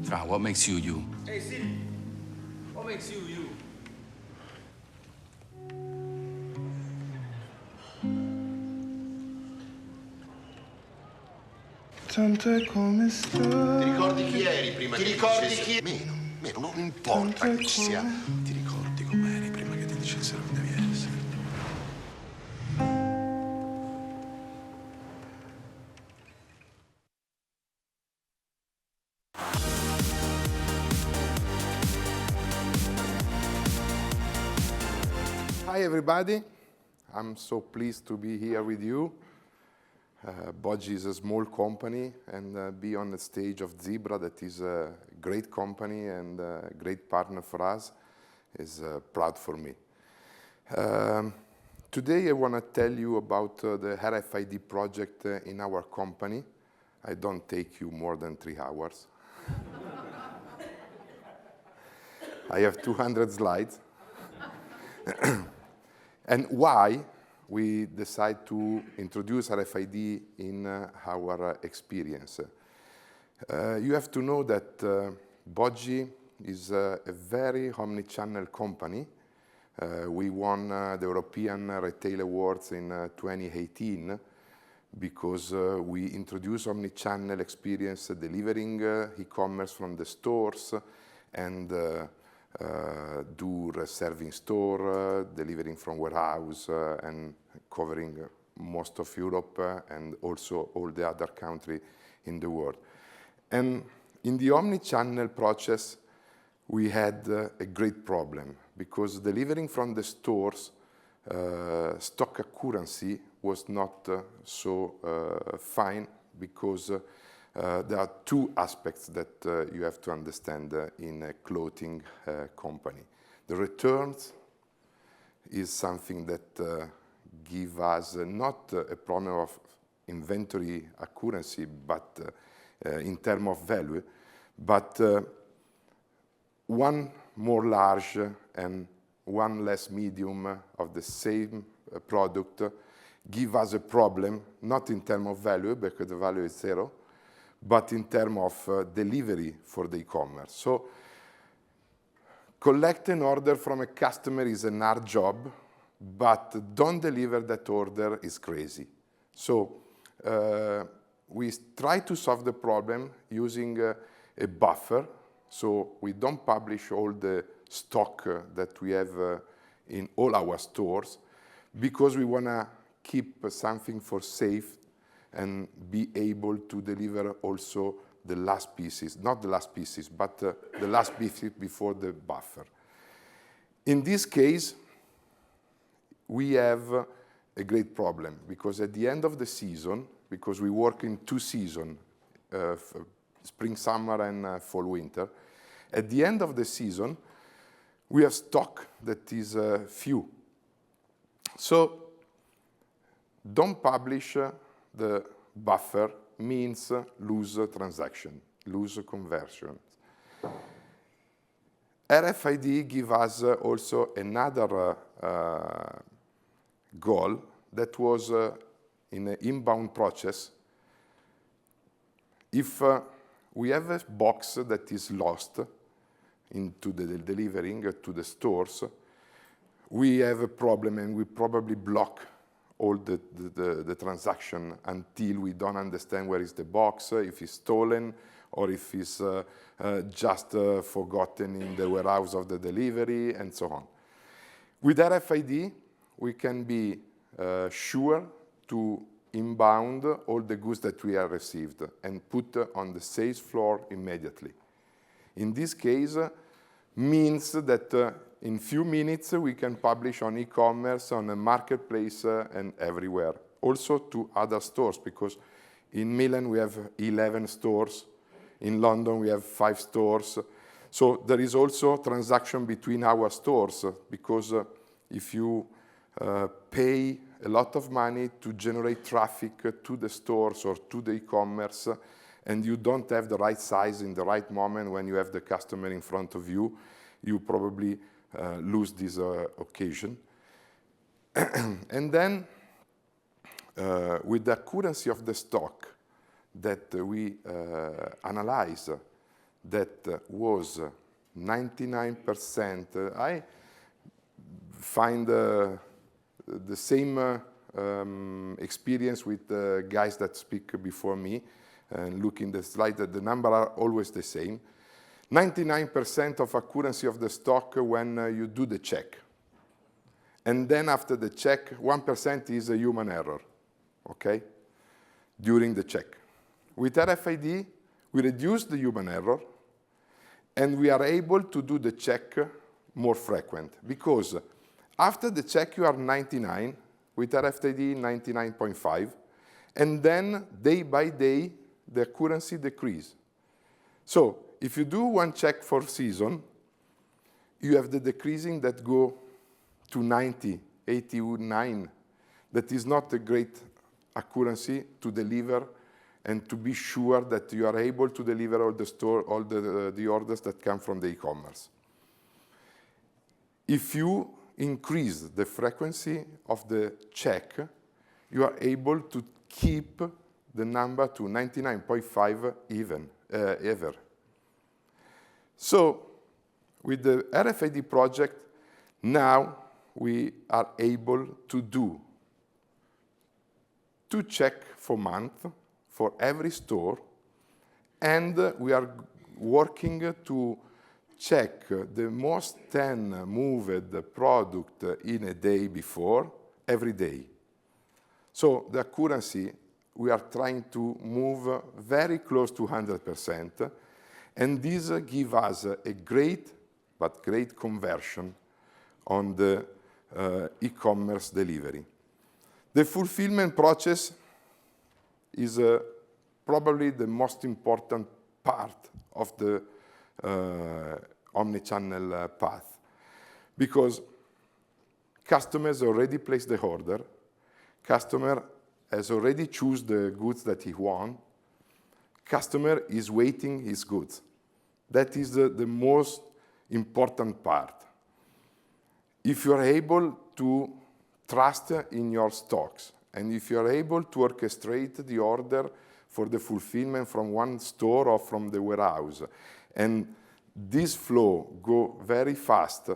Fra, what makes you you? Hey Siri, what makes you you? Tante come sta? Ti ricordi chi eri prima che ti dicessero? Meno, non importa chi sia. Ti ricordi com'eri prima che ti dicessero che devi essere? Hi everybody, I'm so pleased to be here with you. Boggi is a small company and be on the stage of Zebra, that is a great company and a great partner for us, is proud for me. Today I want to tell you about the RFID project in our company. I don't take you more than 3 hours. I have 200 slides. And why we decide to introduce RFID in our experience. You have to know that Boggi is a very omni-channel company. We won the European Retail Awards in 2018 because we introduced omni-channel experience delivering e-commerce from the stores and do reserving store, delivering from warehouse, and covering most of Europe and also all the other countries in the world. And in the omni-channel process, we had a great problem because delivering from the stores, stock accuracy was not so fine because there are 2 aspects that you have to understand in a clothing company. The returns is something that give us not a problem of inventory accuracy, but in terms of value, but one more large and one less medium of the same product give us a problem, not in terms of value, because the value is 0, but in terms of delivery for the e-commerce. So collect an order from a customer is an hard job, but don't deliver that order is crazy. So we try to solve the problem using a buffer. So we don't publish all the stock that we have in all our stores because we want to keep something for safe and be able to deliver also the last pieces, not the last pieces, but the last pieces before the buffer. In this case, we have a great problem because at the end of the season, because we work in 2 seasons, spring, summer, and fall, winter, at the end of the season, we have stock that is few. So don't publish the buffer means lose transaction, lose conversion. RFID give us also another goal that was in an inbound process. If we have a box that is lost into the delivering to the stores, we have a problem and we probably block all the transaction until we don't understand where is the box, if it's stolen, or if it's just forgotten in the warehouse of the delivery, and so on. With RFID, we can be sure to inbound all the goods that we have received and put on the sales floor immediately. In this case, means that in few minutes, we can publish on e-commerce, on a marketplace, and everywhere. Also to other stores, because in Milan we have 11 stores. In London we have 5 stores. So there is also transaction between our stores, because if you pay a lot of money to generate traffic to the stores or to the e-commerce, and you don't have the right size in the right moment when you have the customer in front of you, you probably lose this occasion. And then, with the accuracy of the stock that we analyze that was 99%. I find the same experience with the guys that speak before me, and look in the slide that the numbers are always the same. 99% of accuracy of the stock when you do the check. And then after the check, 1% is a human error, okay, during the check. With RFID, we reduce the human error, and we are able to do the check more frequent, because after the check you are 99, with RFID 99.5, and then day by day the accuracy decrease. So if you do one check for season, you have the decreasing that go to 90, 89. That is not a great accuracy to deliver and to be sure that you are able to deliver all the orders that come from the e-commerce. If you increase the frequency of the check, you are able to keep the number to 99.5 even, ever. So with the RFID project, now we are able to do 2 checks per month for every store, and we are working to check the most 10 moved product in a day before, every day. So the accuracy, we are trying to move very close to 100%, and this gives us a great conversion on the e-commerce delivery. The fulfillment process is probably the most important part of the Omni-Channel path, because customers already placed the order, customer has already chosen the goods that he wants, customer is waiting his goods. That is the most important part. If you are able to trust in your stocks, and if you are able to orchestrate the order for the fulfillment from one store or from the warehouse, and this flow go very fast,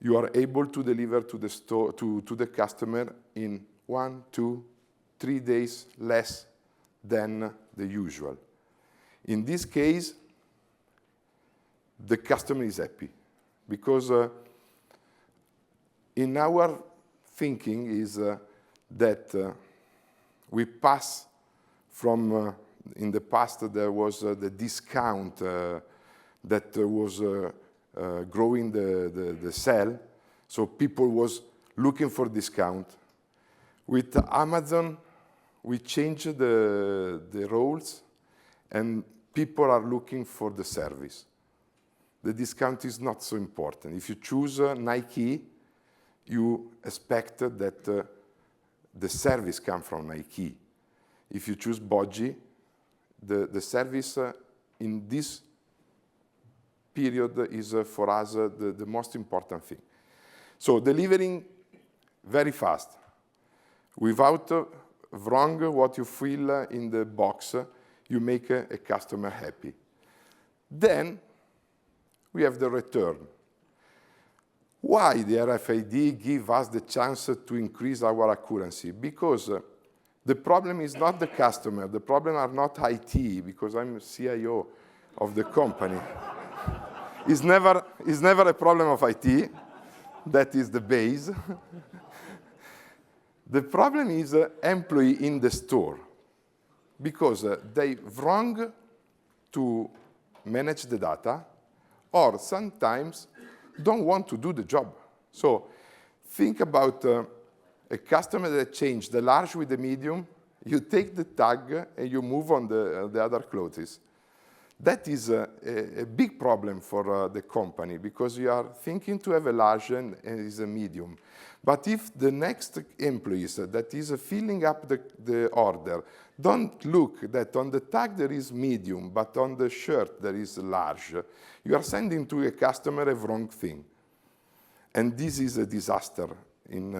you are able to deliver to the store, to the customer in 1, 2, 3 days less than the usual. In this case, the customer is happy, because in our thinking is that we pass from, in the past there was the discount that was growing the sale, so people was looking for discount. With Amazon, we changed the roles, and people are looking for the service. The discount is not so important. If you choose Nike, you expect that the service comes from Nike. If you choose Boggi, the service in this period is for us the most important thing. So delivering very fast, without wrong what you feel in the box, you make a customer happy. Then we have the return. Why the RFID give us the chance to increase our accuracy? Because the problem is not the customer, the problem are not IT, because I'm CIO of the company. It's never a problem of IT. That is the base. The problem is employee in the store, because they wrong to manage the data, or sometimes don't want to do the job. So think about a customer that changed the large with the medium, you take the tag and you move on the other clothes. That is a big problem for the company, because you are thinking to have a large and is a medium. But if the next employees that is filling up the order don't look that on the tag there is medium, but on the shirt there is large, you are sending to a customer a wrong thing. And this is a disaster in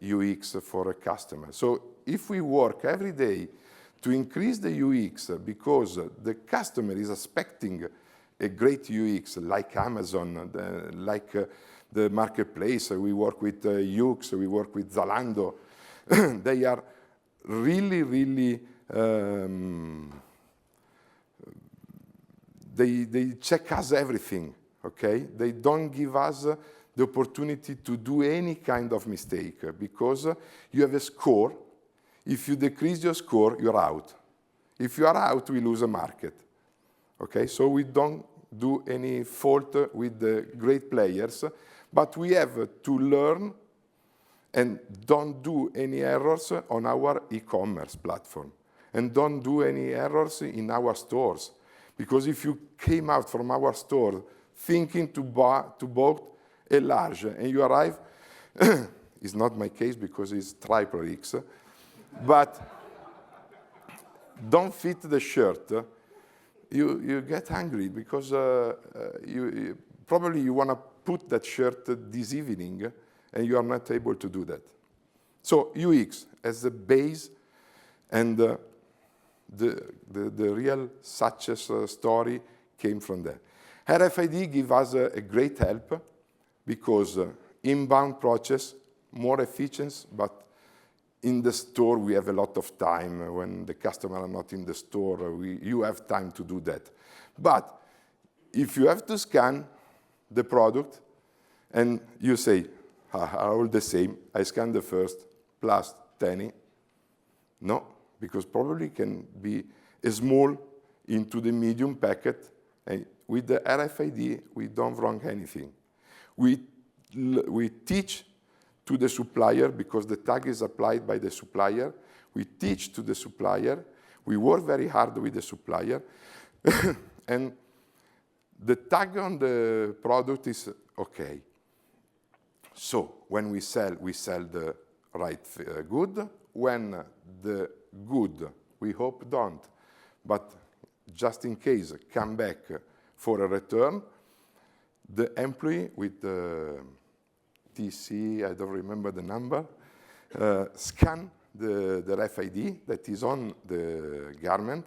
UX for a customer. So if we work every day to increase the UX because the customer is expecting a great UX like Amazon, the marketplace. We work with UX, we work with Zalando. They are really, really, they check us everything, okay? They don't give us the opportunity to do any kind of mistake because you have a score. If you decrease your score, you're out. If you are out, we lose a market. Okay, so we don't do any fault with the great players, but we have to learn and don't do any errors on our e-commerce platform. And don't do any errors in our stores. Because if you came out from our store thinking to buy a large and you arrive, it's not my case because it's triple X, but don't fit the shirt, you get angry because probably you want to put that shirt this evening and you are not able to do that. So UX as a base, and the real success story came from there. RFID give us a great help because inbound process, more efficient, but in the store, we have a lot of time. When the customer are not in the store, you have time to do that. But if you have to scan the product and you say, are all the same, I scan the first plus 10, no, because probably can be a small into the medium packet. And with the RFID, we don't wrong anything. We teach to the supplier, because the tag is applied by the supplier. We teach to the supplier. We work very hard with the supplier. And the tag on the product is okay. So when we sell the right good. When the good, we hope don't, but just in case, come back for a return, the employee with the TC, I don't remember the number, scan the RFID that is on the garment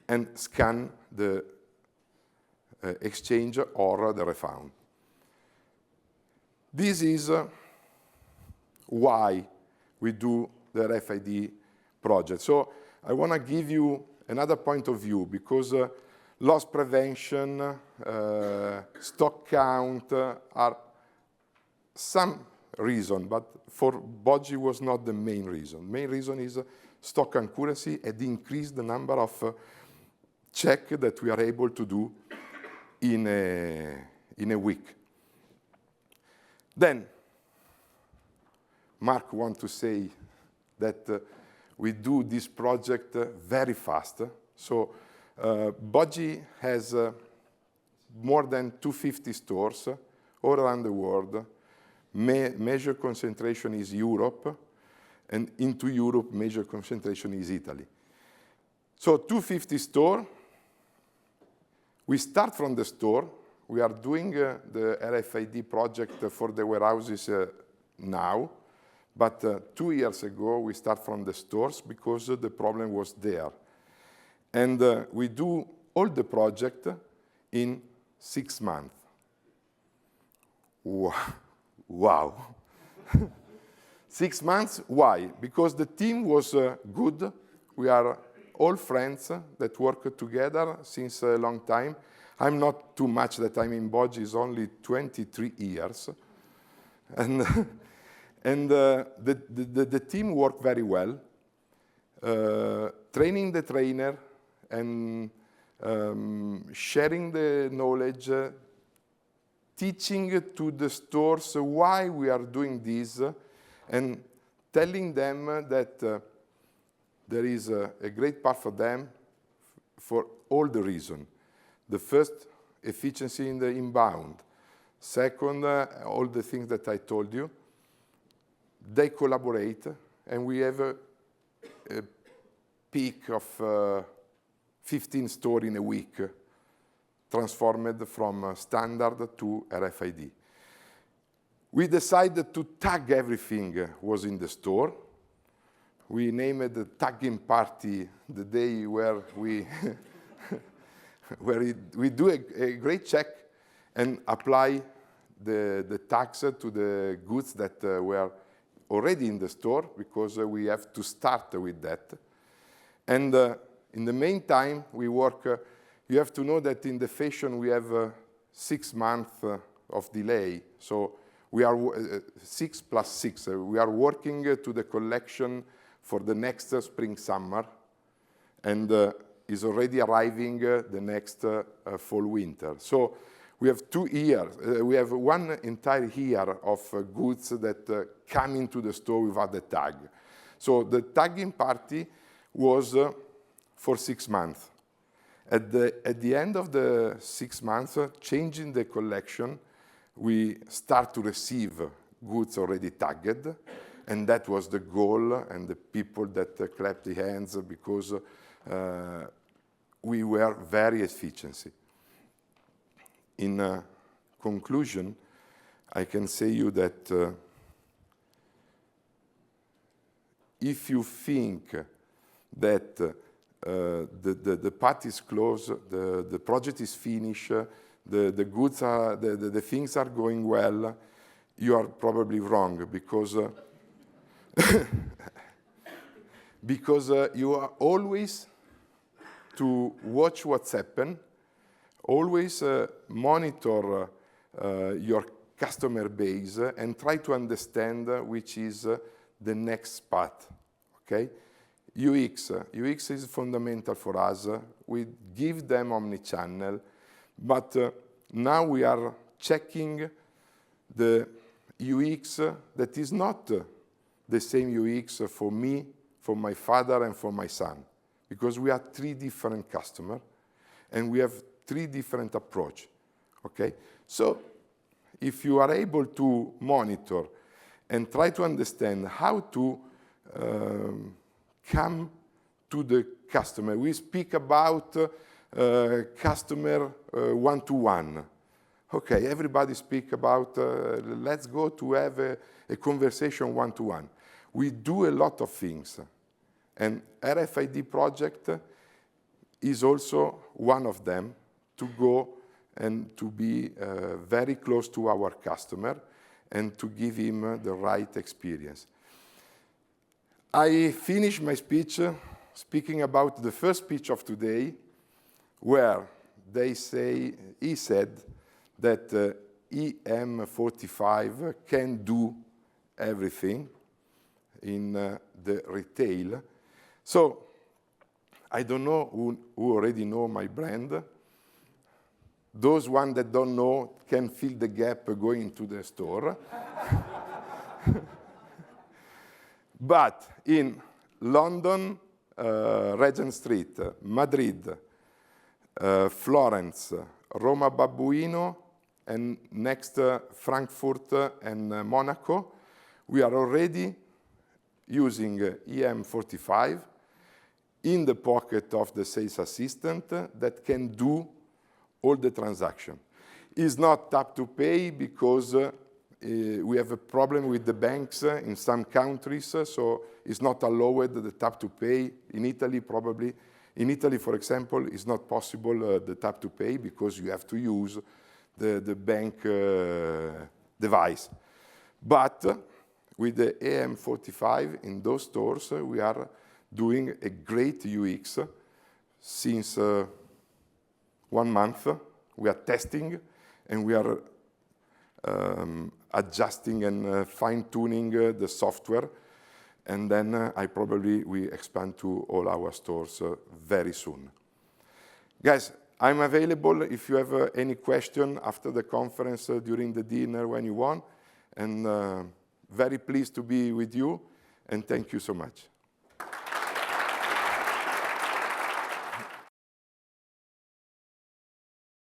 and scan the exchange or the refund. This is why we do the RFID project. So I want to give you another point of view, because loss prevention, stock count are some reason, but for Boggi was not the main reason. Main reason is stock accuracy and increase the number of check that we are able to do in a week. Then Mark wants to say that we do this project very fast. So Boggi has more than 250 stores all around the world. Major concentration is Europe, and into Europe, major concentration is Italy. So 250 store. We start from the store. We are doing the RFID project for the warehouses now, but 2 years ago we start from the stores because the problem was there. And we do all the project in 6 months. Wow. 6 months, why? Because the team was good. We are all friends that work together since a long time. I'm not too much that I'm in Boggi, is only 23 years. And, the team worked very well, training the trainer and sharing the knowledge, teaching to the stores why we are doing this, and telling them that there is a great part for them for all the reasons. The first, efficiency in the inbound. Second, all the things that I told you. They collaborate, and we have a peak of 15 stores in a week, transformed from standard to RFID. We decided to tag everything was in the store. we named the tagging party the day where we we do a great check and apply the tags to the goods that were already in the store, because we have to start with that. And in the meantime, we work. You have to know that in the fashion we have 6 months of delay. So we are 6 plus 6. We are working to the collection for the next spring-summer, and is already arriving the next fall-winter. So we have 2 years. We have 1 entire year of goods that come into the store without the tag. So the tagging party was for 6 months. At the end of the 6 months, changing the collection, we start to receive goods already tagged, and that was the goal, and the people that clapped the hands, because we were very efficient. In conclusion, I can say you that if you think that the part is closed, the project is finished, the goods are, the things are going well, you are probably wrong, because because you are always to watch what's happened, always monitor your customer base and try to understand which is the next path, okay? UX is fundamental for us. We give them Omni-Channel, but now we are checking the UX that is not the same UX for me, for my father, and for my son, because we are 3 different customers, and we have 3 different approaches, okay? So if you are able to monitor and try to understand how to come to the customer. We speak about customer one-to-one. Okay, everybody speak about let's go to have a conversation one-to-one. We do a lot of things, and RFID project is also one of them, to go and to be very close to our customer and to give him the right experience. I finished my speech speaking about the first speech of today, where he said that EM45 can do everything in the retail. So I don't know who already know my brand. Those one that don't know can fill the gap going to the store. But in London, Regent Street, Madrid, Florence, Roma Babbuino, and next Frankfurt and Monaco, we are already using EM45 in the pocket of the sales assistant that can do all the transaction. It's not tap to pay because we have a problem with the banks in some countries, so it's not allowed the tap to pay. In Italy, probably. In Italy, for example, it's not possible the tap to pay because you have to use the bank device. But with the EM45 in those stores, we are doing a great UX. Since 1 month, we are testing, and we are adjusting and fine-tuning the software, and then we expand to all our stores very soon. Guys, I'm available if you have any question after the conference, during the dinner, when you want, and very pleased to be with you, and thank you so much.